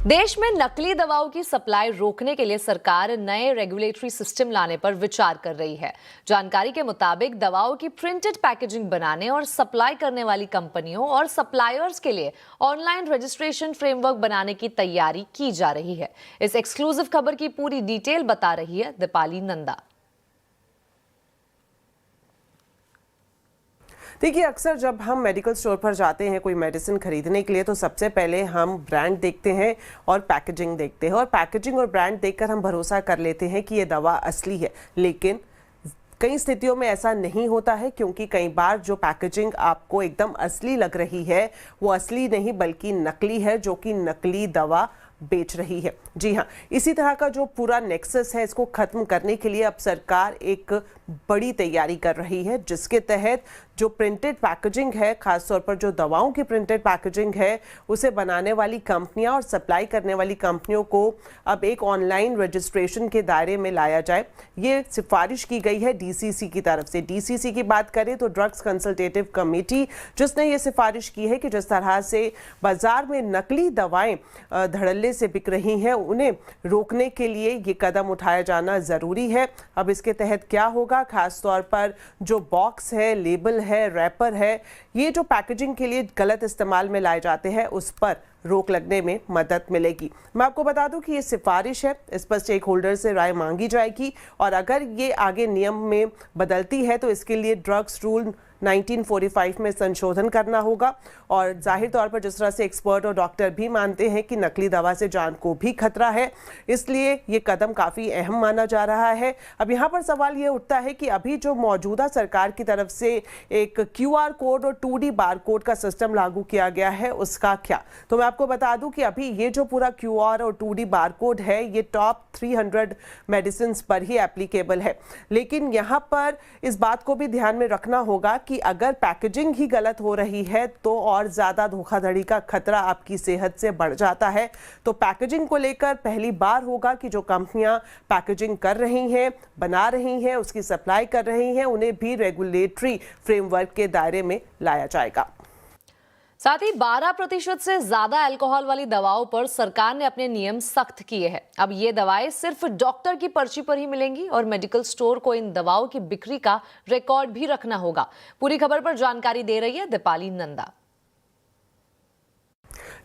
देश में नकली दवाओं की सप्लाई रोकने के लिए सरकार नए रेगुलेटरी सिस्टम लाने पर विचार कर रही है। जानकारी के मुताबिक दवाओं की प्रिंटेड पैकेजिंग बनाने और सप्लाई करने वाली कंपनियों और सप्लायर्स के लिए ऑनलाइन रजिस्ट्रेशन फ्रेमवर्क बनाने की तैयारी की जा रही है। इस एक्सक्लूसिव खबर की पूरी डिटेल बता रही है दीपाली नंदा। देखिए, अक्सर जब हम मेडिकल स्टोर पर जाते हैं कोई मेडिसिन खरीदने के लिए तो सबसे पहले हम ब्रांड देखते हैं और पैकेजिंग देखते हैं, और पैकेजिंग और ब्रांड देखकर हम भरोसा कर लेते हैं कि ये दवा असली है। लेकिन कई स्थितियों में ऐसा नहीं होता है, क्योंकि कई बार जो पैकेजिंग आपको एकदम असली लग रही है वो असली नहीं बल्कि नकली है, जो कि नकली दवा बेच रही है। जी हाँ, इसी तरह का जो पूरा नेक्सस है इसको खत्म करने के लिए अब सरकार एक बड़ी तैयारी कर रही है, जिसके तहत जो प्रिंटेड पैकेजिंग है, खासतौर पर जो दवाओं की प्रिंटेड पैकेजिंग है, उसे बनाने वाली कंपनियां और सप्लाई करने वाली कंपनियों को अब एक ऑनलाइन रजिस्ट्रेशन के दायरे में लाया जाए। ये सिफारिश की गई है डीसीसी की तरफ से। डीसीसी की बात करें तो ड्रग्स कंसल्टेटिव कमेटी, जिसने ये सिफारिश की है कि जिस तरह से बाजार में नकली दवाएं धड़ल्ले से बिक रही हैं, उन्हें रोकने के लिए ये कदम उठाया जाना जरूरी है। अब इसके तहत क्या होगा, खास तौर पर जो बॉक्स है, लेबल है, रैपर है, ये जो पैकेजिंग के लिए गलत इस्तेमाल में लाए जाते हैं उस पर रोक लगने में मदद मिलेगी। मैं आपको बता दूं कि ये सिफारिश है, इस पर स्टेक होल्डर से राय मांगी जाएगी, और अगर ये आगे नियम में बदलती है तो इसके लिए ड्रग्स रूल 1945 में संशोधन करना होगा। और जाहिर तौर पर जिस तरह से एक्सपर्ट और डॉक्टर भी मानते हैं कि नकली दवा से जान को भी खतरा है, इसलिए ये कदम काफ़ी अहम माना जा रहा है। अब यहाँ पर सवाल ये उठता है कि अभी जो मौजूदा सरकार की तरफ से एक QR कोड और 2D बार कोड का सिस्टम लागू किया गया है, उसका क्या? तो मैं आपको बता दूं कि अभी ये जो पूरा QR और 2D बार कोड है ये टॉप 300 मेडिसिन पर ही एप्लीकेबल है। लेकिन यहाँ पर इस बात को भी ध्यान में रखना होगा कि अगर पैकेजिंग ही गलत हो रही है तो और ज़्यादा धोखाधड़ी का खतरा आपकी सेहत से बढ़ जाता है। तो पैकेजिंग को लेकर पहली बार होगा कि जो कंपनियां पैकेजिंग कर रही हैं, बना रही हैं, उसकी सप्लाई कर रही हैं, उन्हें भी रेगुलेटरी फ्रेमवर्क के दायरे में लाया जाएगा। साथ ही 12% से ज्यादा अल्कोहल वाली दवाओं पर सरकार ने अपने नियम सख्त किए हैं। अब ये दवाएं सिर्फ डॉक्टर की पर्ची पर ही मिलेंगी और मेडिकल स्टोर को इन दवाओं की बिक्री का रिकॉर्ड भी रखना होगा। पूरी खबर पर जानकारी दे रही है दीपाली नंदा।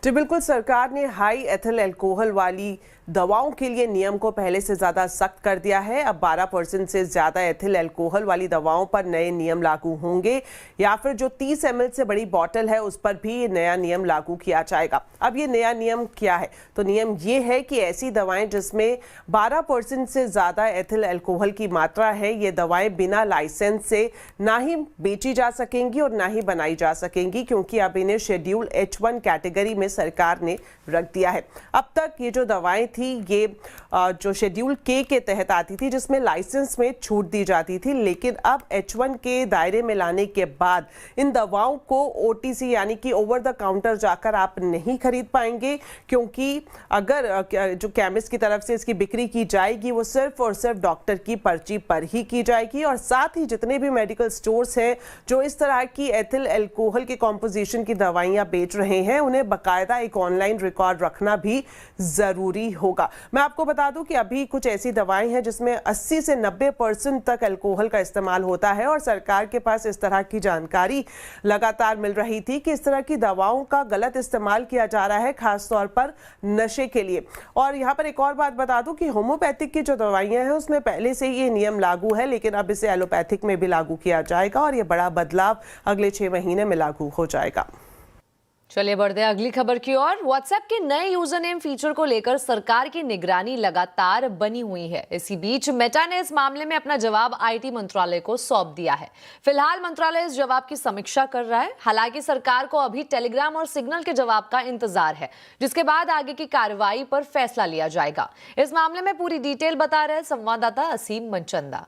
जी बिल्कुल, सरकार ने हाई एथिल अल्कोहल वाली दवाओं के लिए नियम को पहले से ज़्यादा सख्त कर दिया है। अब 12% से ज़्यादा एथिल अल्कोहल वाली दवाओं पर नए नियम लागू होंगे, या फिर जो 30 ml से बड़ी बॉटल है उस पर भी नया नियम लागू किया जाएगा। अब ये नया नियम क्या है? तो नियम ये है कि ऐसी दवाएं जिसमें 12% से ज़्यादा एथिल अल्कोहल की मात्रा है, ये दवाएं बिना लाइसेंस से ना ही बेची जा सकेंगी और ना ही बनाई जा सकेंगी, क्योंकि अब इन्हें शेड्यूल H1 कैटेगरी में सरकार ने रख दिया है। अब तक ये जो दवाएं थी ये जो शेड्यूल K के तहत आती थी, जिसमें लाइसेंस में छूट दी जाती थी, लेकिन अब H1 के दायरे में लाने के बाद इन दवाओं को OTC यानी कि ओवर द काउंटर जाकर आप नहीं खरीद पाएंगे, क्योंकि अगर जो केमिस्ट की तरफ से इसकी बिक्री की जाएगी वो सिर्फ और सिर्फ डॉक्टर की पर्ची पर ही की जाएगी। और साथ ही जितने भी मेडिकल स्टोर्स हैं जो इस तरह की एथिल अल्कोहल के कॉम्पोजिशन की दवाइयां बेच रहे हैं, उन्हें बाकायदा एक ऑनलाइन रिकॉर्ड रखना भी जरूरी होगा। मैं आपको बता दूं कि अभी कुछ ऐसी दवाएं हैं जिसमें 80 से 90% तक अल्कोहल का इस्तेमाल होता है, और सरकार के पास इस तरह की जानकारी लगातार मिल रही थी कि इस तरह की दवाओं का गलत इस्तेमाल किया जा रहा है, खासतौर पर नशे के लिए। और यहाँ पर एक और बात बता दूं कि होम्योपैथिक की जो दवाइयां हैं उसमें पहले से ये नियम लागू है, लेकिन अब इसे एलोपैथिक में भी लागू किया जाएगा, और ये बड़ा बदलाव अगले 6 महीने में लागू हो जाएगा। चलिए बढ़ते हैं अगली खबर की ओर। व्हाट्सएप के नए यूजर नेम फीचर को लेकर सरकार की निगरानी लगातार बनी हुई है। इसी बीच मेटा ने इस मामले में अपना जवाब IT मंत्रालय को सौंप दिया है। फिलहाल मंत्रालय इस जवाब की समीक्षा कर रहा है। हालांकि सरकार को अभी टेलीग्राम और सिग्नल के जवाब का इंतजार है, जिसके बाद आगे की कार्रवाई पर फैसला लिया जाएगा। इस मामले में पूरी डिटेल बता रहे संवाददाता असीम मनचंदा।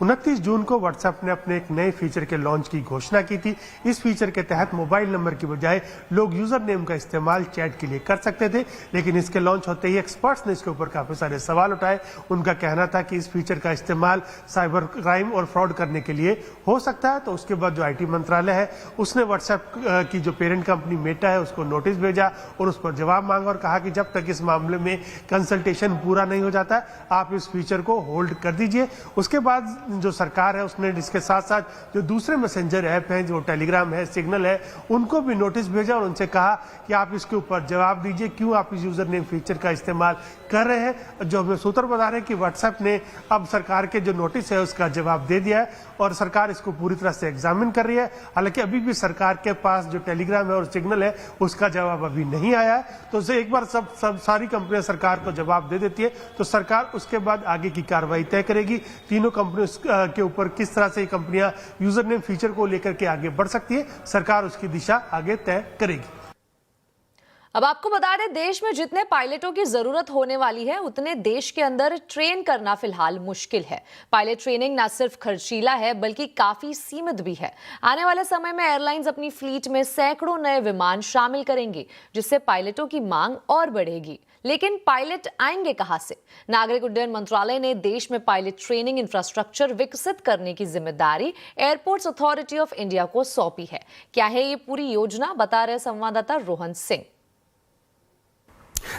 29 जून को व्हाट्सएप ने अपने एक नए फीचर के लॉन्च की घोषणा की थी। इस फीचर के तहत मोबाइल नंबर की बजाय लोग यूजर नेम का इस्तेमाल चैट के लिए कर सकते थे, लेकिन इसके लॉन्च होते ही एक्सपर्ट्स ने इसके ऊपर काफी सारे सवाल उठाए। उनका कहना था कि इस फीचर का इस्तेमाल साइबर क्राइम और फ्रॉड करने के लिए हो सकता है। तो उसके बाद जो IT मंत्रालय है उसने व्हाट्सएप की जो पेरेंट कंपनी मेटा है उसको नोटिस भेजा और उस पर जवाब मांगा और कहा कि जब तक इस मामले में कंसल्टेशन पूरा नहीं हो जाता आप इस फीचर को होल्ड कर दीजिए। उसके बाद जो सरकार है उसने इसके साथ साथ जो दूसरे मैसेंजर ऐप हैं, जो टेलीग्राम है, सिग्नल है, उनको भी नोटिस भेजा और उनसे कहा कि आप इसके ऊपर जवाब दीजिए, क्यों आप इस यूजर नेम फीचर का इस्तेमाल कर रहे हैं। जो हमें सूत्र बता रहे हैं कि व्हाट्सएप ने अब सरकार के जो नोटिस है उसका जवाब दे दिया है और सरकार इसको पूरी तरह से एग्जामिन कर रही है। हालांकि अभी भी सरकार के पास जो टेलीग्राम है और सिग्नल है उसका जवाब अभी नहीं आया है। तो उसे एक बार सब सारी कंपनियां सरकार को जवाब दे देती है तो सरकार उसके बाद आगे की कार्रवाई तय करेगी। तीनों कंपनियों के ऊपर किस तरह से कंपनियां यूजर नेम फीचर को लेकर के आगे बढ़ सकती है, सरकार उसकी दिशा आगे तय करेगी। अब आपको बता दें, देश में जितने पायलटों की जरूरत होने वाली है उतने देश के अंदर ट्रेन करना फिलहाल मुश्किल है। पायलट ट्रेनिंग न सिर्फ खर्चीला है बल्कि काफी सीमित भी है। आने वाले समय में एयरलाइंस अपनी फ्लीट में सैकड़ों नए विमान शामिल करेंगी, जिससे पायलटों की मांग और बढ़ेगी। लेकिन पायलट आएंगे कहां से? नागरिक उड्डयन मंत्रालय ने देश में पायलट ट्रेनिंग इंफ्रास्ट्रक्चर विकसित करने की जिम्मेदारी एयरपोर्ट्स अथॉरिटी ऑफ इंडिया को सौंपी है। क्या है ये पूरी योजना, बता रहे संवाददाता रोहन सिंह।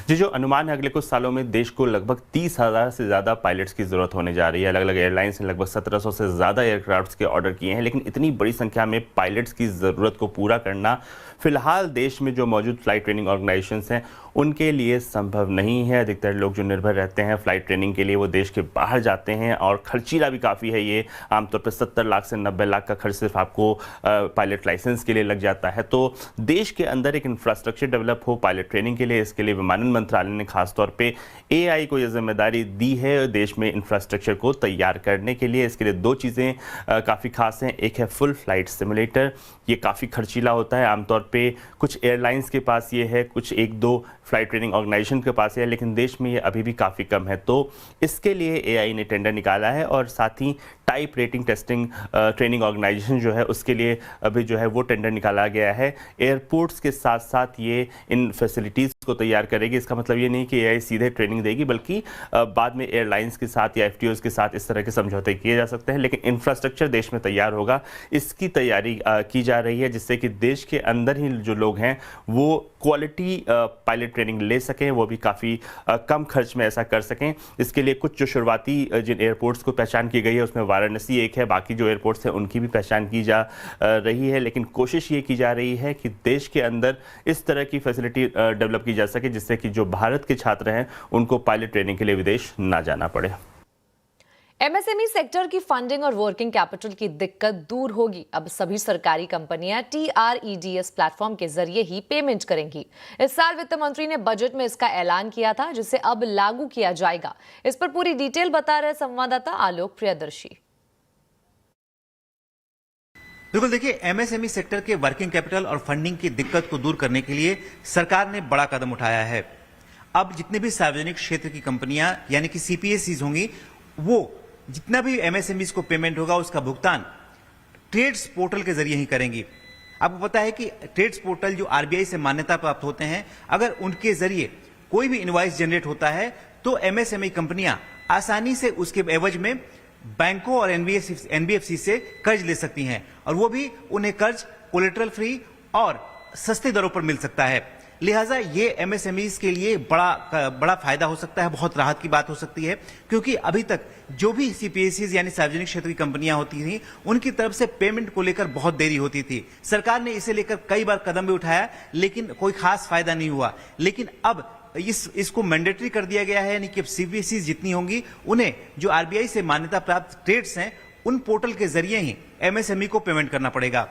जी, जो अनुमान है अगले कुछ सालों में देश को लगभग 30,000 से ज़्यादा पायलट्स की ज़रूरत होने जा रही है। अलग अलग एयरलाइंस ने लगभग 1700 से ज़्यादा एयरक्राफ्ट्स के ऑर्डर किए हैं, लेकिन इतनी बड़ी संख्या में पायलट्स की ज़रूरत को पूरा करना फिलहाल देश में जो मौजूद फ्लाइट ट्रेनिंग ऑर्गेनाइजेशंस हैं उनके लिए संभव नहीं है। अधिकतर लोग जो निर्भर रहते हैं फ्लाइट ट्रेनिंग के लिए वो देश के बाहर जाते हैं और खर्चीला भी काफ़ी है। ये आमतौर पर 70 लाख से 90 लाख का खर्च सिर्फ आपको पायलट लाइसेंस के लिए लग जाता है। तो देश के अंदर एक इंफ्रास्ट्रक्चर डेवलप हो पायलट ट्रेनिंग के लिए, इसके लिए विमानन मंत्रालय ने खासतौर पे AI को यह जिम्मेदारी दी है देश में इंफ्रास्ट्रक्चर को तैयार करने के लिए। इसके लिए दो चीज़ें काफ़ी खास हैं। एक है फुल फ्लाइट सिमुलेटर, ये काफ़ी खर्चीला होता है। आमतौर पे कुछ एयरलाइंस के पास ये है, कुछ एक दो फ्लाइट ट्रेनिंग ऑर्गेनाइजेशन के पास है, लेकिन देश में ये अभी भी काफ़ी कम है। तो इसके लिए AI ने टेंडर निकाला है और साथ ही type rating testing training organisation जो है उसके लिए अभी जो है वो टेंडर निकाला गया है। एयरपोर्ट्स के साथ साथ ये इन फैसिलिटीज़ को तैयार करेगी। इसका मतलब ये नहीं कि AI सीधे ट्रेनिंग देगी, बल्कि बाद में एयरलाइंस के साथ या FTOs के साथ इस तरह के समझौते किए जा सकते हैं, लेकिन इंफ्रास्ट्रक्चर देश में तैयार होगा। इसकी तैयारी की जा रही है जिससे कि देश के अंदर ही जो लोग हैं वो क्वालिटी पायलट ट्रेनिंग ले सकें, वो भी काफ़ी कम खर्च में ऐसा कर सकें। इसके लिए कुछ जो शुरुआती जिन एयरपोर्ट्स को पहचान की गई है उसमें वाराणसी एक है, बाकी जो एयरपोर्ट्स हैं उनकी भी पहचान की जा रही है। लेकिन कोशिश ये की जा रही है कि देश के अंदर इस तरह की फैसिलिटी डेवलप की जा सके जिससे कि जो भारत के छात्र हैं उनको पायलट ट्रेनिंग के लिए विदेश ना जाना पड़े। MSME सेक्टर की फंडिंग और वर्किंग कैपिटल की दिक्कत दूर होगी। अब सभी सरकारी कंपनियां TREDS प्लेटफॉर्म के जरिए ही पेमेंट करेंगी। इस साल वित्त मंत्री ने बजट में इसका ऐलान किया था, जिसे अब लागू किया जाएगा। इस पर पूरी डिटेल बता रहे संवाददाता आलोक प्रियदर्शी। बिल्कुल, देखिए, MSME सेक्टर के वर्किंग कैपिटल और फंडिंग की दिक्कत को दूर करने के लिए सरकार ने बड़ा कदम उठाया है। अब जितने भी सार्वजनिक क्षेत्र की कंपनियां यानी कि CPSEs होंगी, वो जितना भी MSMEs को पेमेंट होगा उसका भुगतान ट्रेड्स पोर्टल के जरिए ही करेंगी। आपको पता है कि ट्रेड्स पोर्टल जो RBI से मान्यता प्राप्त होते हैं, अगर उनके जरिए कोई भी इनवॉइस जनरेट होता है तो MSME कंपनियां आसानी से उसके एवज में बैंकों और NBFC से कर्ज ले सकती हैं, और वो भी उन्हें कर्ज कोलेटरल फ्री और सस्ते दरों पर मिल सकता है। लिहाजा ये MSMEs के लिए बड़ा फायदा हो सकता है, बहुत राहत की बात हो सकती है, क्योंकि अभी तक जो भी CPSEs यानी सार्वजनिक क्षेत्र की कंपनियां होती थी उनकी तरफ से पेमेंट को लेकर बहुत देरी होती थी। सरकार ने इसे लेकर कई बार कदम भी उठाया, लेकिन कोई खास फायदा नहीं हुआ। लेकिन अब इसको मैंडेटरी कर दिया गया है, यानी कि CPSEs जितनी होंगी उन्हें जो RBI से मान्यता प्राप्त ट्रेड्स हैं उन पोर्टल के जरिए ही MSME को पेमेंट करना पड़ेगा।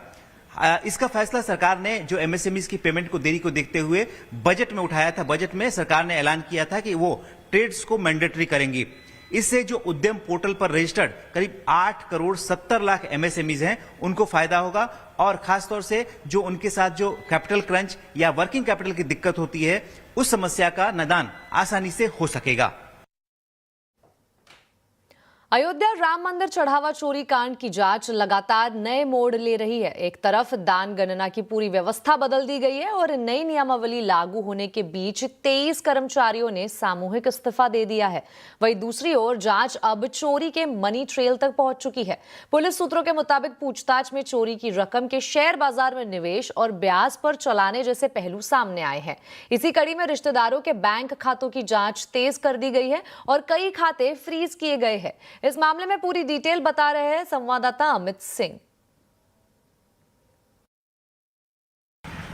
इसका फैसला सरकार ने जो MSMEs की पेमेंट को देरी को देखते हुए बजट में उठाया था। बजट में सरकार ने ऐलान किया था कि वो ट्रेड्स को मैंडेटरी करेंगी। इससे जो उद्यम पोर्टल पर रजिस्टर्ड करीब 8 करोड़ 70 लाख MSMEs हैं उनको फायदा होगा, और खासतौर से जो उनके साथ जो कैपिटल क्रंच या वर्किंग कैपिटल की दिक्कत होती है उस समस्या का निदान आसानी से हो सकेगा। अयोध्या राम मंदिर चढ़ावा चोरी कांड की जांच लगातार नए मोड़ ले रही है। एक तरफ दान गणना की पूरी व्यवस्था बदल दी गई है और नई नियमावली लागू होने के बीच 23 कर्मचारियों ने सामूहिक इस्तीफा दे दिया है। वहीं दूसरी ओर जांच अब चोरी के मनी ट्रेल तक पहुंच चुकी है। पुलिस सूत्रों के मुताबिक पूछताछ में चोरी की रकम के शेयर बाजार में निवेश और ब्याज पर चलाने जैसे पहलू सामने आए हैं। इसी कड़ी में रिश्तेदारों के बैंक खातों की जांच तेज कर दी गई है और कई खाते फ्रीज किए गए हैं। इस मामले में पूरी डिटेल बता रहे हैं संवाददाता अमित सिंह।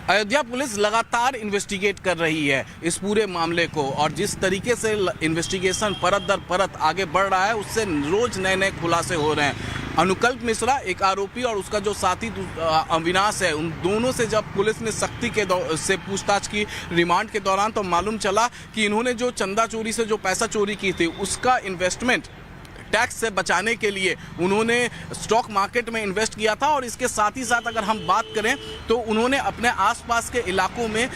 अयोध्या पुलिस लगातार इन्वेस्टिगेट कर रही है इस पूरे मामले को, और जिस तरीके से इन्वेस्टिगेशन परत दर परत आगे बढ़ रहा है उससे रोज नए नए खुलासे हो रहे हैं। अनुकल्प मिश्रा एक आरोपी और उसका जो साथी अविनाश है, उन दोनों से जब पुलिस ने सख्ती से पूछताछ की रिमांड के दौरान, तो मालूम चला कि इन्होंने जो चंदा चोरी से जो पैसा चोरी की थी उसका इन्वेस्टमेंट टैक्स से बचाने के लिए उन्होंने स्टॉक मार्केट में इन्वेस्ट किया था। और इसके साथ ही साथ अगर हम बात करें तो उन्होंने अपने आसपास के इलाकों में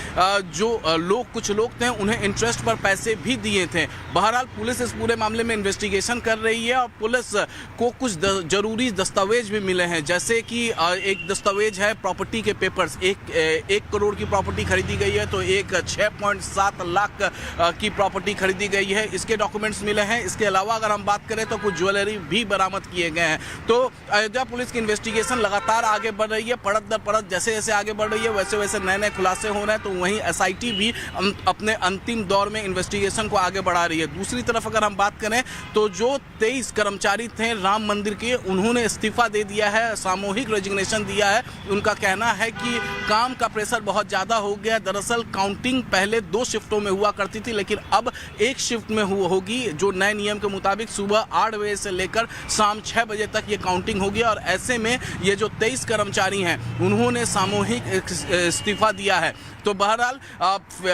जो कुछ लोग थे उन्हें इंटरेस्ट पर पैसे भी दिए थे। बहरहाल पुलिस इस पूरे मामले में इन्वेस्टिगेशन कर रही है और पुलिस को कुछ जरूरी दस्तावेज भी मिले हैं, जैसे कि एक दस्तावेज है प्रॉपर्टी के पेपर्स। 1 करोड़ की प्रॉपर्टी खरीदी गई है, तो एक 6.7 लाख की प्रॉपर्टी खरीदी गई है, इसके डॉक्यूमेंट्स मिले हैं। इसके अलावा अगर हम बात करें तो कुछ ज्वेलरी भी बरामद किए गए हैं। तो अयोध्या पुलिस की इन्वेस्टिगेशन लगातार आगे बढ़ रही है, परत दर परत जैसे जैसे आगे बढ़ रही है वैसे वैसे नए नए खुलासे हो रहे हैं। तो वहीं एसआईटी भी अपने अंतिम दौर में इन्वेस्टिगेशन को आगे बढ़ा रही है। दूसरी तरफ अगर हम बात करें तो जो 23 कर्मचारी थे राम मंदिर के, उन्होंने इस्तीफा दे दिया है, सामूहिक रेजिग्नेशन दिया है। उनका कहना है कि काम का प्रेशर बहुत ज़्यादा हो गया। दरअसल काउंटिंग पहले 2 शिफ्टों में हुआ करती थी, लेकिन अब 1 शिफ्ट में होगी। जो नए नियम के मुताबिक सुबह 8 बजे से लेकर शाम 6 बजे तक ये काउंटिंग होगी। और ऐसे में ये जो 23 कर्मचारी हैं उन्होंने सामूहिक इस्तीफा दिया है। तो बहरहाल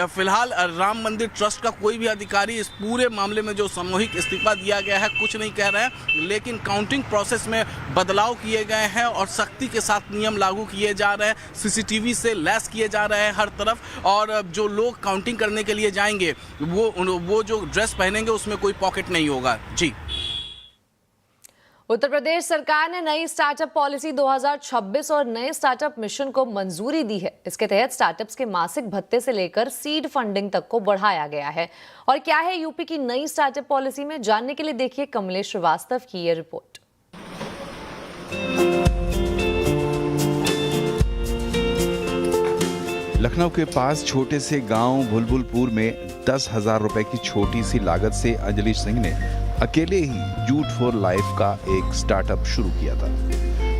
फिलहाल राम मंदिर ट्रस्ट का कोई भी अधिकारी इस पूरे मामले में जो सामूहिक इस्तीफा दिया गया है कुछ नहीं कह रहे हैं, लेकिन काउंटिंग प्रोसेस में बदलाव किए गए हैं और सख्ती के साथ नियम लागू किए जा रहे हैं। सीसीटीवी से लैस किए जा रहे हैं हर तरफ, और जो लोग काउंटिंग करने के लिए जाएंगे वो जो ड्रेस पहनेंगे उसमें कोई पॉकेट नहीं होगा। जी। उत्तर प्रदेश सरकार ने नई स्टार्टअप पॉलिसी 2026 और नए स्टार्टअप मिशन को मंजूरी दी है। इसके तहत स्टार्टअप्स के मासिक भत्ते से लेकर सीड फंडिंग तक को बढ़ाया गया है। और क्या है यूपी की नई स्टार्टअप पॉलिसी में, जानने के लिए देखिए कमलेश श्रीवास्तव की ये रिपोर्ट। लखनऊ के पास छोटे से गांव बुलबुलपुर में 10,000 रुपए की छोटी सी लागत से अंजलि सिंह ने अकेले ही जूट फॉर लाइफ का एक स्टार्टअप शुरू किया था,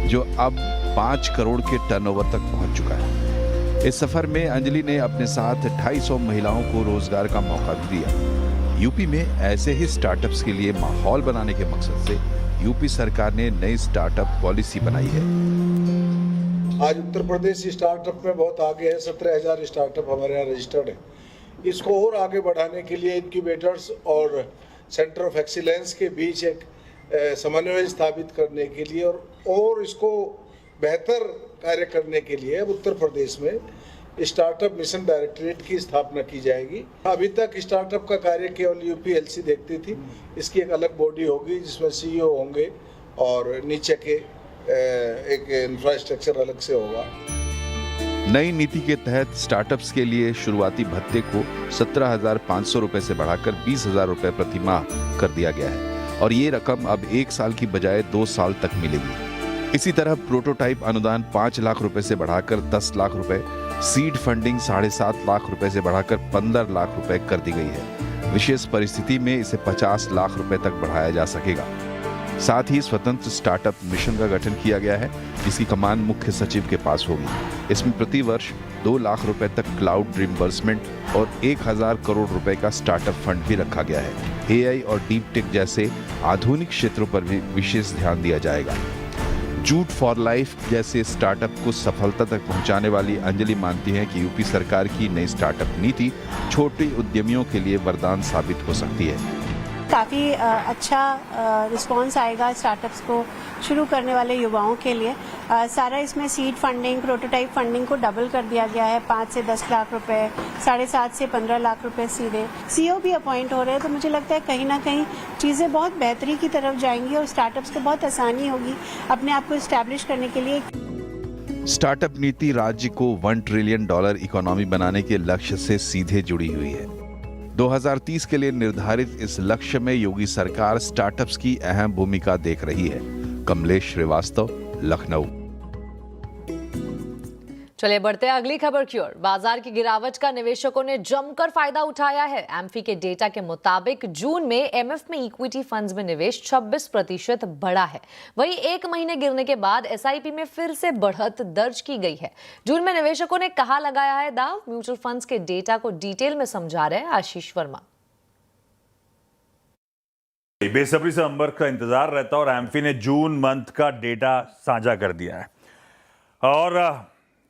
जो अब 5 करोड़ के टर्नओवर तक पहुंच चुका है। इस सफर में अंजलि ने अपने साथ 250 महिलाओं को रोजगार का मौका भी दिया। यूपी में ऐसे ही स्टार्टअप्स के लिए माहौल बनाने के मकसद से यूपी सरकार ने नई स्टार्टअप पॉलिसी बनाई है। आज उत्तर प्रदेश स्टार्टअप में बहुत आगे है। 17,000 स्टार्टअप हमारे यहाँ रजिस्टर्ड है। इसको और आगे बढ़ाने के लिए इनक्यूबेटर्स और सेंटर ऑफ एक्सीलेंस के बीच एक समन्वय स्थापित करने के लिए और इसको बेहतर कार्य करने के लिए अब उत्तर प्रदेश में स्टार्टअप मिशन डायरेक्टरेट की स्थापना की जाएगी। अभी तक स्टार्टअप का कार्य केवल यूपीएलसी देखती थी। इसकी एक अलग बॉडी होगी जिसमें सीईओ होंगे और नीचे के एक इंफ्रास्ट्रक्चर अलग से होगा। नई नीति के तहत स्टार्टअप्स के लिए शुरुआती भत्ते को 17,500 रुपए से बढ़ाकर 20,000 रुपए प्रति माह कर दिया गया है, और ये रकम अब 1 साल की बजाय 2 साल तक मिलेगी। इसी तरह प्रोटोटाइप अनुदान 5 लाख रुपए से बढ़ाकर 10 लाख रुपए, सीड फंडिंग 7.5 लाख रुपए से बढ़ाकर 15 लाख रुपए कर दी गई है। विशेष परिस्थिति में इसे 50 लाख रुपए तक बढ़ाया जा सकेगा। साथ ही स्वतंत्र स्टार्टअप मिशन का गठन किया गया है, जिसकी कमान मुख्य सचिव के पास होगी। इसमें प्रति वर्ष 2 लाख रुपए तक क्लाउड रिम्बर्समेंट और 1,000 करोड़ रुपए का स्टार्टअप फंड भी रखा गया है। एआई और डीप टेक जैसे आधुनिक क्षेत्रों पर भी विशेष ध्यान दिया जाएगा। जूट फॉर लाइफ जैसे स्टार्टअप को सफलता तक पहुंचाने वाली अंजलि मानती हैं कि यूपी सरकार की नई स्टार्टअप नीति छोटे उद्यमियों के लिए वरदान साबित हो सकती है। काफ़ी अच्छा रिस्पांस आएगा स्टार्टअप्स को शुरू करने वाले युवाओं के लिए। सारा इसमें सीड फंडिंग, प्रोटोटाइप फंडिंग को डबल कर दिया गया है, 5 से 10 लाख रुपए, 7.5 से 15 लाख रुपए सीधे। सीईओ भी अपॉइंट हो रहे हैं, तो मुझे लगता है कहीं ना कहीं चीज़ें बहुत बेहतरी की तरफ जाएंगी और स्टार्टअप्स को बहुत आसानी होगी अपने आप को इस्टेब्लिश करने के लिए। स्टार्टअप नीति राज्य को $1 ट्रिलियन इकोनॉमी बनाने के लक्ष्य से सीधे जुड़ी हुई है। 2030 के लिए निर्धारित इस लक्ष्य में योगी सरकार स्टार्टअप्स की अहम भूमिका देख रही है। कमलेश श्रीवास्तव, लखनऊ। चलिए बढ़ते हैं अगली खबर की ओर। बाजार की गिरावट का निवेशकों ने जमकर फायदा उठाया है। एमफी के डेटा के मुताबिक जून में एमएफ में इक्विटी फंड्स में निवेश 26% बढ़ा है। वहीं एक महीने गिरने के बाद एसआईपी में फिर से बढ़त दर्ज की गई है। जून में निवेशकों ने कहां लगाया है दांव, म्यूचुअल फंड्स के डेटा को डिटेल में समझा रहे हैं आशीष वर्मा। बेसब्री से नंबर का इंतजार रहता और एम्फी ने जून मंथ का डेटा साझा कर दिया है और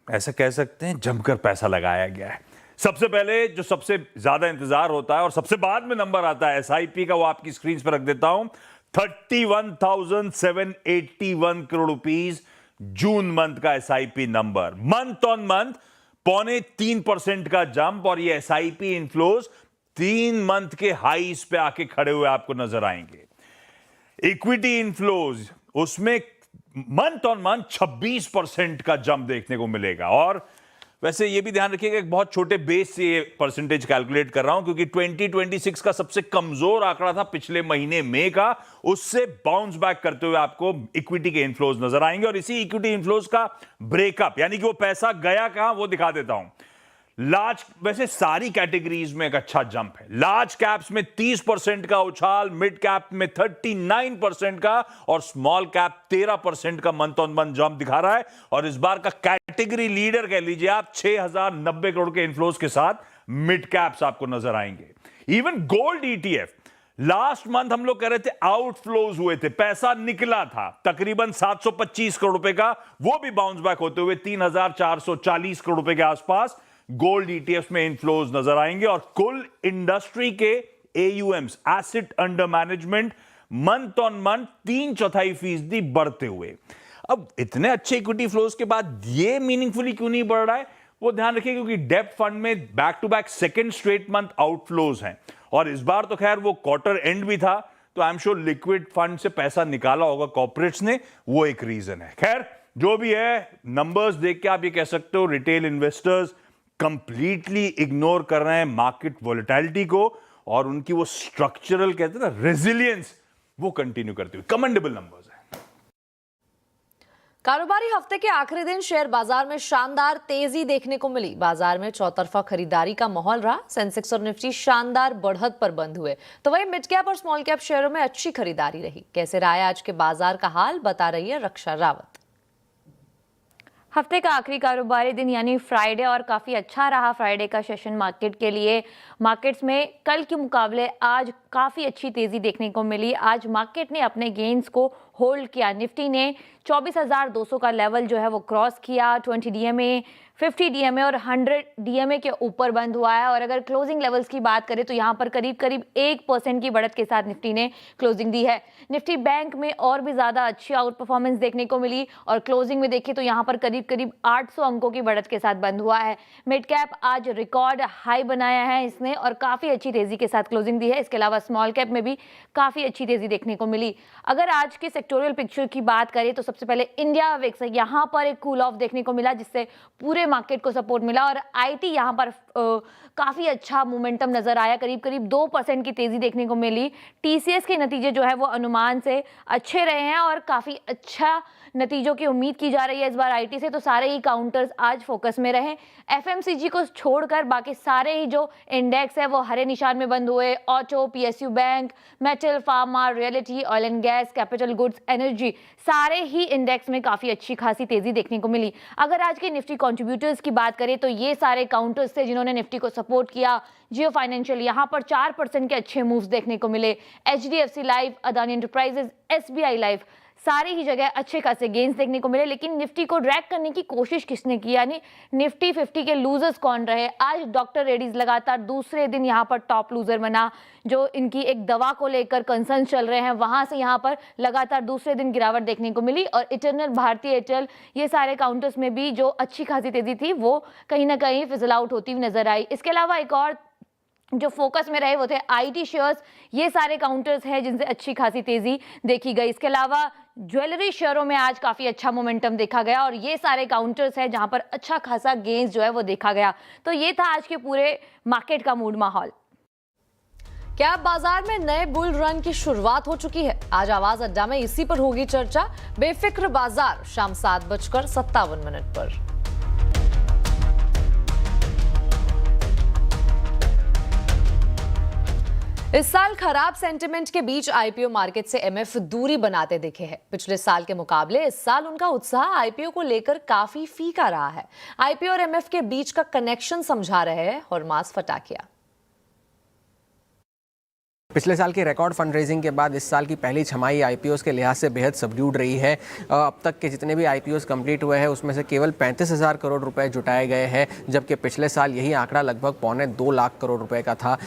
ऐसा कह सकते हैं जमकर पैसा लगाया गया है। सबसे पहले जो सबसे ज्यादा इंतजार होता है और सबसे बाद में नंबर आता है एसआईपी का, वो आपकी स्क्रीन पर रख देता हूं। 31,781 करोड़ रुपीस जून मंथ का SIP number, month on month 0.3% का जंप, और ये एसआईपी इनफ्लोज 3 मंथ के हाईस पे आके खड़े हुए आपको नजर आएंगे। इक्विटी इनफ्लोज उसमें मंथ ऑन मंथ 26% का जंप देखने को मिलेगा। और वैसे ये भी ध्यान रखिएगा एक बहुत छोटे बेस से ये परसेंटेज कैलकुलेट कर रहा हूं, क्योंकि 2026 का सबसे कमजोर आंकड़ा था पिछले महीने मई का, उससे बाउंस बैक करते हुए आपको इक्विटी के इनफ्लोज नजर आएंगे। और इसी इक्विटी इनफ्लोज का ब्रेकअप, यानी कि वो पैसा गया कहां, वो दिखा देता हूं। लार्ज, वैसे सारी कैटेगरीज में एक अच्छा जंप है। लार्ज कैप्स में 30% का उछाल, मिड कैप में 39% का, और स्मॉल कैप 13% का मंथ ऑन मंथ जंप दिखा रहा है। और इस बार का कैटेगरी लीडर कह लीजिए आप, 6,090 करोड़ के इनफ्लोज के साथ मिड कैप्स आपको नजर आएंगे। Even gold ETF, last month हम लोग कह रहे थे आउटफ्लोज हुए थे, पैसा निकला था तकरीबन 725 करोड़ रुपए का, वो भी बाउंस बैक होते हुए 3,440 करोड़ रुपए के आसपास गोल्ड ईटीएफ में इनफ्लोज नजर आएंगे। और कुल इंडस्ट्री के AUMs, asset under management, month on month 3/4% बढ़ते हुए। अब इतने अच्छे इक्विटी फ्लोज के बाद ये मीनिंगफुली क्यों नहीं बढ़ रहा है, वो ध्यान रखिए, क्योंकि डेब्ट फंड में back to back second straight month outflows हैं। और इस बार तो खैर वो क्वार्टर एंड भी था, तो I am sure liquid fund से पैसा निकाला होगा कॉर्पोरेट्स ने, वो एक रीजन है। खैर जो भी है, नंबर्स देख के आप ये कह सकते हो रिटेल इन्वेस्टर्स कंप्लीटली इग्नोर कर रहे हैं मार्केट वोलेटिलिटी को, और उनकी वो स्ट्रक्चरल कहते हैं ना रेजिलियंस, वो कंटिन्यू करते हुए कमेंडेबल नंबर्स हैं। कारोबारी हफ्ते के आखिरी दिन शेयर बाजार में शानदार तेजी देखने को मिली। बाजार में चौतरफा खरीदारी का माहौल रहा। सेंसेक्स और निफ्टी शानदार बढ़त पर बंद हुए, तो वहीं मिड कैप और स्मॉल कैप शेयरों में अच्छी खरीदारी रही। कैसे रहा है आज के बाजार का हाल, बता रही है रक्षा रावत। हफ्ते का आखिरी कारोबारी दिन यानी फ्राइडे, और काफ़ी अच्छा रहा फ्राइडे का सेशन मार्केट के लिए। मार्केट्स में कल के मुकाबले आज काफ़ी अच्छी तेज़ी देखने को मिली। आज मार्केट ने अपने गेन्स को होल्ड किया। निफ्टी ने 24,200 का लेवल जो है वो क्रॉस किया। 20 डीएमए, 50 डीएमए और 100 डीएमए के ऊपर बंद हुआ है। और अगर क्लोजिंग लेवल्स की बात करें तो यहाँ पर करीब 1% की बढ़त के साथ निफ्टी ने क्लोजिंग दी है। निफ्टी बैंक में और भी ज़्यादा अच्छी आउट परफॉर्मेंस देखने को मिली, और क्लोजिंग में देखिए तो यहाँ पर करीब 800 अंकों की बढ़त के साथ बंद हुआ है। मिड कैप आज रिकॉर्ड हाई बनाया है इसने, और काफ़ी अच्छी तेज़ी के साथ क्लोजिंग दी है। इसके अलावा स्मॉल कैप में भी काफ़ी अच्छी तेज़ी देखने को मिली। अगर आज के सेक्टोरियल पिक्चर की बात करें तो सबसे पहले इंडिया विक्स, यहाँ पर एक कूल ऑफ देखने को मिला, जिससे पूरे मार्केट को सपोर्ट मिला। और आईटी यहाँ पर काफ़ी अच्छा मोमेंटम नजर आया, करीब 2% की तेज़ी देखने को मिली। टीसीएस के नतीजे जो है वो अनुमान से अच्छे रहे हैं, और काफ़ी अच्छा नतीजों की उम्मीद की जा रही है इस बार आईटी से, तो सारे ही काउंटर्स आज फोकस में रहे। एफएमसीजी को छोड़कर बाकी सारे ही जो इंडेक्स है वो हरे निशान में बंद हुए। Auto, PSU bank, metal, pharma, reality, oil and gas, capital goods, energy, सारे ही इंडेक्स में काफ़ी अच्छी खासी तेज़ी देखने को मिली। अगर आज के निफ्टी कंट्रीब्यूटर्स की बात करें तो ये सारे काउंटर्स थे जिन्होंने निफ्टी को सपोर्ट किया। जियो फाइनेंशियल, यहाँ पर 4% के अच्छे मूव्स देखने को मिले। HDFC life, Adani enterprises, SBI life, सारी ही जगह अच्छे खासे गेंस देखने को मिले, लेकिन निफ्टी को ड्रैग करने की कोशिश किसने की, यानी निफ्टी 50 के लूजर्स कौन रहे। आज डॉक्टर रेड्डीज लगातार दूसरे दिन यहाँ पर टॉप लूजर बना। जो इनकी एक दवा को लेकर कंसर्न चल रहे हैं, वहां से यहाँ पर लगातार दूसरे दिन गिरावट देखने को मिली। और इटर्नल, भारतीय एयरटेल, ये सारे काउंटर्स में भी जो अच्छी खासी तेजी थी वो कहीं ना कहीं फिजल आउट होती हुई नजर आई। इसके अलावा एक और जो फोकस में रहे वो थे आईटी शेयर्स। ये सारे काउंटर्स हैं जिनसे अच्छी खासी तेजी देखी गई। इसके अलावा ज्वेलरी शेयरों में आज काफी अच्छा मोमेंटम देखा गया और ये सारे काउंटर्स हैं जहां पर अच्छा खासा गेंस जो है वो देखा गया। तो ये था आज के पूरे मार्केट का मूड माहौल। क्या अब बाजार में नए बुल रन की शुरुआत हो चुकी है? आज आवाज अड्डा में इसी पर होगी चर्चा। बेफिक्र बाजार शाम 7:57 पर। इस साल खराब सेंटिमेंट के बीच आईपीओ मार्केट से एमएफ दूरी बनाते दिखे हैं। पिछले साल के मुकाबले इस साल उनका उत्साह आईपीओ को लेकर काफी फीका रहा है। आईपीओ और एमएफ के बीच का कनेक्शन समझा रहे हैं हरमास फटाकिया। पिछले साल की रिकॉर्ड फंड रेजिंग के बाद इस साल की पहली छमाही आईपीओस के लिहाज से बेहद सबड्यूड रही है। अब तक के जितने भी आईपीओस कंप्लीट हुए हैं उसमें से केवल 35,000 करोड़ रुपए जुटाए गए हैं, जबकि पिछले साल यही आंकड़ा लगभग 2.25 लाख करोड़ रुपए का था।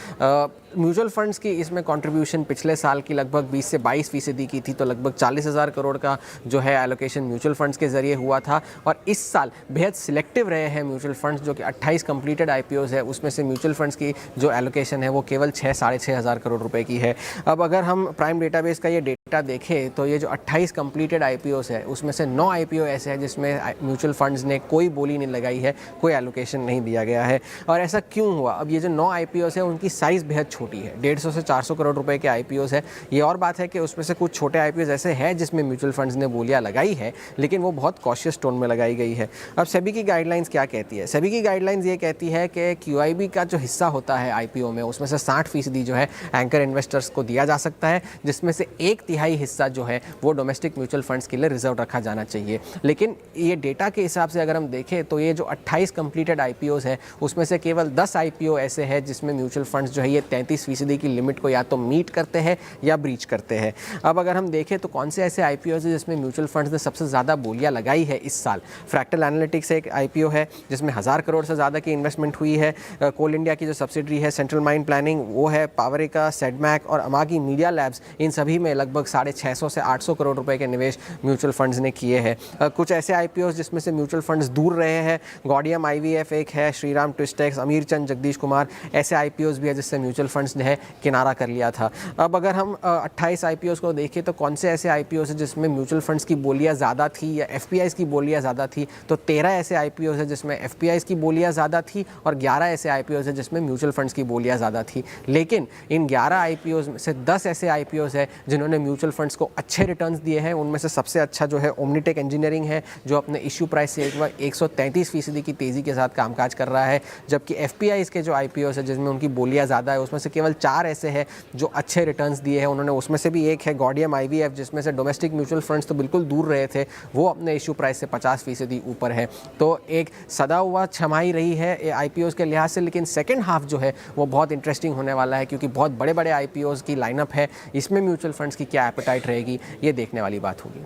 म्यूचुअल फंड्स की इसमें कंट्रीब्यूशन पिछले साल की लगभग 20 से 22% की थी, तो लगभग 40,000 करोड़ का जो है एलोकेशन म्यूचुअल फंड्स के जरिए हुआ था। और इस साल बेहद सिलेक्टिव रहे हैं म्यूचुअल फंड्स, जो कि 28 कंप्लीटेड आईपीओस है उसमें से म्यूचुअल फंड्स की जो एलोकेशन है वो केवल 6-6,500 करोड़ रुपए की है। अब अगर हम प्राइम डेटाबेस का ये डेटा देखें तो ये जो 28 कंप्लीटेड आईपीओस है उसमें से 9 आईपीओ ऐसे हैं जिसमें म्यूचुअल फंड्स ने कोई बोली नहीं लगाई है, कोई एलोकेशन नहीं दिया गया है। और ऐसा क्यों हुआ? अब ये जो 9 आईपीओस है उनकी साइज़ बेहद छोटी है, 150 से 400 करोड़ रुपए के आईपीओस है। ये और बात है कि उसमें से कुछ छोटे आईपीओस ऐसे हैं जिसमें म्यूचुअल फंड्स ने बोलियां लगाई है, लेकिन वो बहुत कॉशियस टोन में लगाई गई है। अब सेबी की गाइडलाइंस क्या कहती है? सेबी की गाइडलाइंस ये कहती है कि क्यूआईबी का जो हिस्सा होता है आईपीओ में उसमें से 60% जो है एंकर इन्वेस्टर्स को दिया जा सकता है, जिसमें से 1/3 हिस्सा जो है वो डोमेस्टिक म्यूचुअल फंड्स के लिए रिजर्व रखा जाना चाहिए। लेकिन ये डेटा के हिसाब से अगर हम देखें तो ये जो 28 कंप्लीटेड आईपीओस है उसमें से केवल 10 आईपीओ ऐसे हैं जिसमें म्यूचुअल फंड्स जो है ये 33% की लिमिट को या तो मीट करते हैं या ब्रीच करते हैं। अब अगर हम देखें तो कौन से ऐसे आईपीओस हैं जिसमें म्यूचुअल फंड्स ने सबसे ज़्यादा बोलियां लगाई है इस साल? फ्रैक्टल एनालिटिक्स एक आईपीओ है जिसमें 1000 करोड़ से ज़्यादा की इन्वेस्टमेंट हुई है। कोल इंडिया की जो सब्सिडरी है सेंट्रल माइंड प्लानिंग वो है, पावरिका, सेडमैक और अमागी मीडिया लैब्स, इन सभी में लगभग 650 से 800 करोड़ रुपए के निवेश म्यूचुअल फंड्स ने किए हैं। कुछ ऐसे आईपीओस जिसमें से म्यूचुअल फंड्स दूर रहे हैं, गॉडियम आईवीएफ एक है, श्रीराम ट्विस्टेक्स, अमीर चंद, जगदीश कुमार, ऐसे आईपीओस भी है जिससे म्यूचुअल फंड्स ने किनारा कर लिया था। अब अगर हम 28 आईपीओस को देखें तो कौन से ऐसे आईपीओस है जिसमें म्यूचुअल फंड्स की बोलियां ज़्यादा थी या एफपीआईज़ की बोलियां ज़्यादा थी? तो 13 ऐसे आईपीओस है जिसमें एफपीआईज़ की बोलियां ज़्यादा थी और 11 ऐसे आईपीओस है जिसमें म्यूचुअल फंड्स की बोलियां ज़्यादा थी। लेकिन इन 11 आईपीओस में से 10 ऐसे आईपीओस है जिन्होंने म्यूचुअल फंड्स को अच्छे रिटर्न्स दिए हैं। उनमें से सबसे अच्छा जो है ओमनीटेक इंजीनियरिंग है, जो अपने इश्यू प्राइस से 133% की तेज़ी के साथ कामकाज कर रहा है। जबकि एफपीआईज़ के जो आईपीओस है जिसमें उनकी बोलियां ज़्यादा है उसमें से केवल 4 ऐसे हैं जो अच्छे रिटर्न्स दिए हैं उन्होंने। उसमें से भी एक है गॉडियम आईवीएफ जिसमें से डोमेस्टिक म्यूचुअल फंड्स तो बिल्कुल दूर रहे थे, वो अपने इश्यू प्राइस से 50% ऊपर है। तो एक सदा हुआ छमाही रही है आईपीओस के लिहाज से, लेकिन सेकेंड हाफ जो है वो बहुत इंटरेस्टिंग होने वाला है क्योंकि बहुत बड़े बड़े आईपीओस की लाइनअप है। इसमें म्यूचुअल फंड्स की क्या एपेटाइट रहेगी ये देखने वाली बात होगी।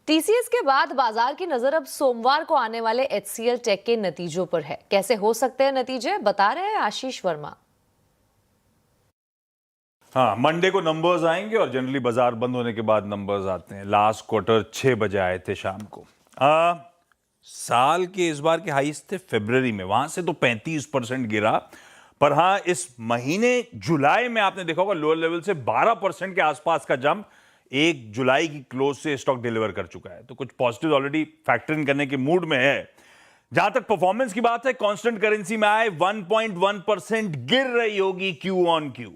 टीसीएस के बाद बाजार की नजर अब सोमवार को आने वाले एचसीएल टेक के नतीजों पर है। कैसे हो सकते हैं नतीजे, बता रहे हैं आशीष वर्मा। हाँ, मंडे को नंबर्स आएंगे और जनरली बाजार बंद होने के बाद नंबर्स आते हैं। लास्ट क्वार्टर 6 बजे आए थे शाम को। साल के इस बार के हाईस थे फरवरी में, वहां से तो 35% गिरा। पर हाँ, इस महीने जुलाई में आपने देखा होगा लोअर लेवल से 12% के आसपास का जंप 1 जुलाई की क्लोज से स्टॉक डिलीवर कर चुका है। तो कुछ पॉजिटिव ऑलरेडी फैक्टर इन करने के मूड में है। जहां तक परफॉर्मेंस की बात है, कांस्टेंट करेंसी में आए 1.1% गिर रही होगी क्यू ऑन क्यू।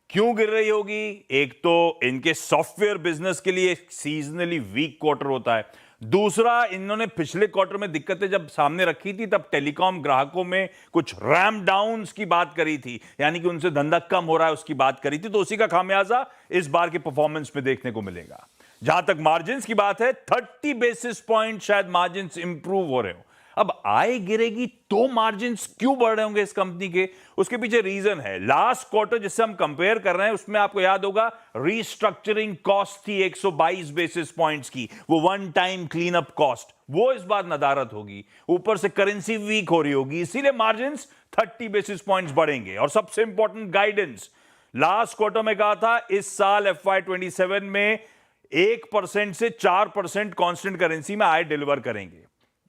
क्यों गिर रही होगी? एक तो इनके सॉफ्टवेयर बिजनेस के लिए सीजनली वीक क्वार्टर होता है। दूसरा, इन्होंने पिछले क्वार्टर में दिक्कतें जब सामने रखी थी तब टेलीकॉम ग्राहकों में कुछ रैम्प डाउन्स की बात करी थी, यानी कि उनसे धंधा कम हो रहा है उसकी बात करी थी। तो उसी का खामियाजा इस बार के परफॉर्मेंस में देखने को मिलेगा। जहां तक मार्जिन्स की बात है, 30 बेसिस पॉइंट शायद मार्जिन्स इंप्रूव हो रहे हो। अब आय गिरेगी तो मार्जिन क्यों बढ़ रहे होंगे इस कंपनी के? उसके पीछे रीजन है। लास्ट क्वार्टर जिससे हम कंपेयर कर रहे हैं उसमें आपको याद होगा रीस्ट्रक्चरिंग कॉस्ट थी 122 बेसिस पॉइंट्स की, वो one time clean up cost, वो इस बार नदारत होगी। ऊपर से करेंसी वीक हो रही होगी, इसीलिए मार्जिन 30 बेसिस पॉइंट्स बढ़ेंगे। और सबसे इंपॉर्टेंट गाइडेंस, लास्ट क्वार्टर में कहा था इस साल FY27 में 1% से 4% कांस्टेंट करेंसी में आय डिलीवर करेंगे।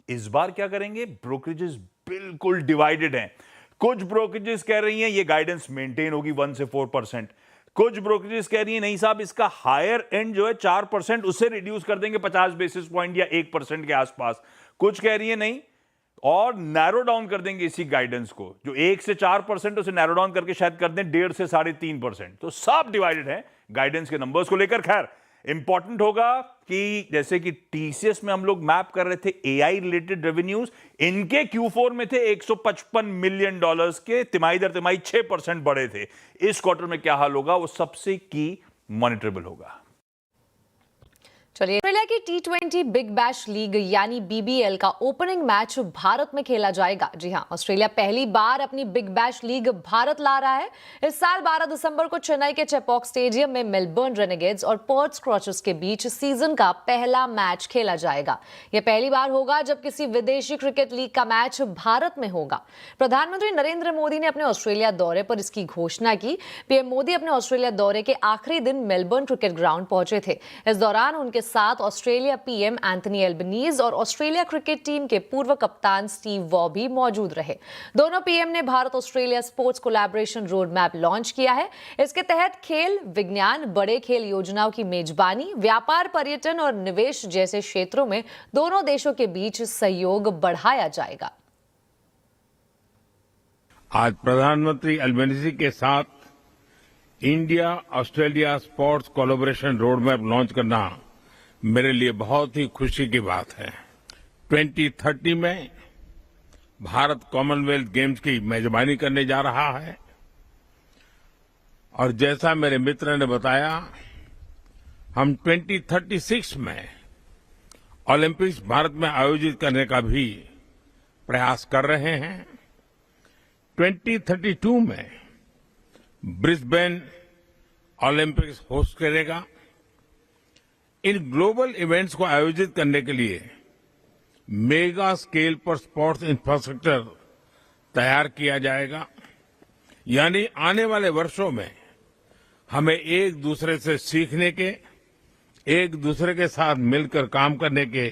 इस बार क्या करेंगे? ब्रोकरेजेस बिल्कुल डिवाइडेड हैं। कुछ ब्रोकरेजेस कह रही हैं ये गाइडेंस मेंटेन होगी 1 से 4%, कुछ ब्रोकरेजेस कह रही हैं नहीं साहब इसका हायर एंड जो है 4% उससे रिड्यूस कर देंगे 50 बेसिस पॉइंट या 1% के आसपास। कुछ कह रही है नहीं और नैरो डाउन कर देंगे इसी गाइडेंस को, जो 1 से 4% उसे नैरो डाउन करके शायद कर दें 1.5 से 3.5%। तो सब डिवाइडेड है गाइडेंस के नंबर्स को लेकर। खैर इंपॉर्टेंट होगा कि जैसे कि TCS में हम लोग मैप कर रहे थे AI रिलेटेड रेवेन्यूज, इनके Q4 में थे $155 मिलियन के, तिमाही दर तिमाही 6% बढ़े थे। इस क्वार्टर में क्या हाल होगा वो सबसे की मॉनिटरेबल होगा। चलिए, ऑस्ट्रेलिया की T20 बिग बैश लीग यानी BBL का ओपनिंग मैच भारत में खेला जाएगा। जी हां, ऑस्ट्रेलिया पहली बार अपनी बिग बैश लीग भारत ला रहा है। इस साल 12 दिसंबर को चेन्नई के चेपॉक स्टेडियम में मेलबर्न रेनेगेड्स और पर्थ स्कॉचर्स के बीच सीजन का पहला मैच खेला जाएगा। यह पहली बार होगा जब किसी विदेशी क्रिकेट लीग का मैच भारत में होगा। प्रधानमंत्री नरेंद्र मोदी ने अपने ऑस्ट्रेलिया दौरे पर इसकी घोषणा की। पीएम मोदी अपने ऑस्ट्रेलिया दौरे के आखिरी दिन मेलबर्न क्रिकेट ग्राउंड पहुंचे थे। इस दौरान उनके साथ ऑस्ट्रेलिया पीएम एंथनी एल्बनीज और ऑस्ट्रेलिया क्रिकेट टीम के पूर्व कप्तान स्टीव वॉ भी मौजूद रहे। दोनों पीएम ने Bharat Australia sports collaboration road map launch किया है। इसके तहत खेल, विज्ञान, बड़े खेल योजनाओं की मेजबानी, व्यापार, पर्यटन और निवेश जैसे क्षेत्रों में दोनों देशों के बीच सहयोग बढ़ाया जाएगा। आज प्रधानमंत्री एल्बनीजी के साथ India Australia sports collaboration road map launch करना मेरे लिए बहुत ही खुशी की बात है। 2030 में भारत कॉमनवेल्थ गेम्स की मेजबानी करने जा रहा है और जैसा मेरे मित्र ने बताया, हम 2036 में ओलंपिक्स भारत में आयोजित करने का भी प्रयास कर रहे हैं। 2032 में ब्रिस्बेन ओलंपिक्स होस्ट करेगा। इन ग्लोबल इवेंट्स को आयोजित करने के लिए मेगा स्केल पर स्पोर्ट्स इंफ्रास्ट्रक्चर तैयार किया जाएगा। यानी आने वाले वर्षों में हमें एक दूसरे से सीखने के, एक दूसरे के साथ मिलकर काम करने के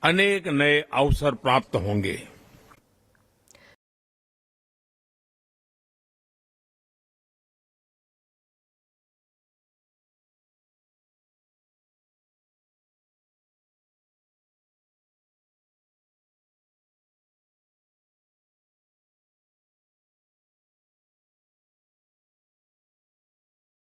अनेक नए अवसर प्राप्त होंगे।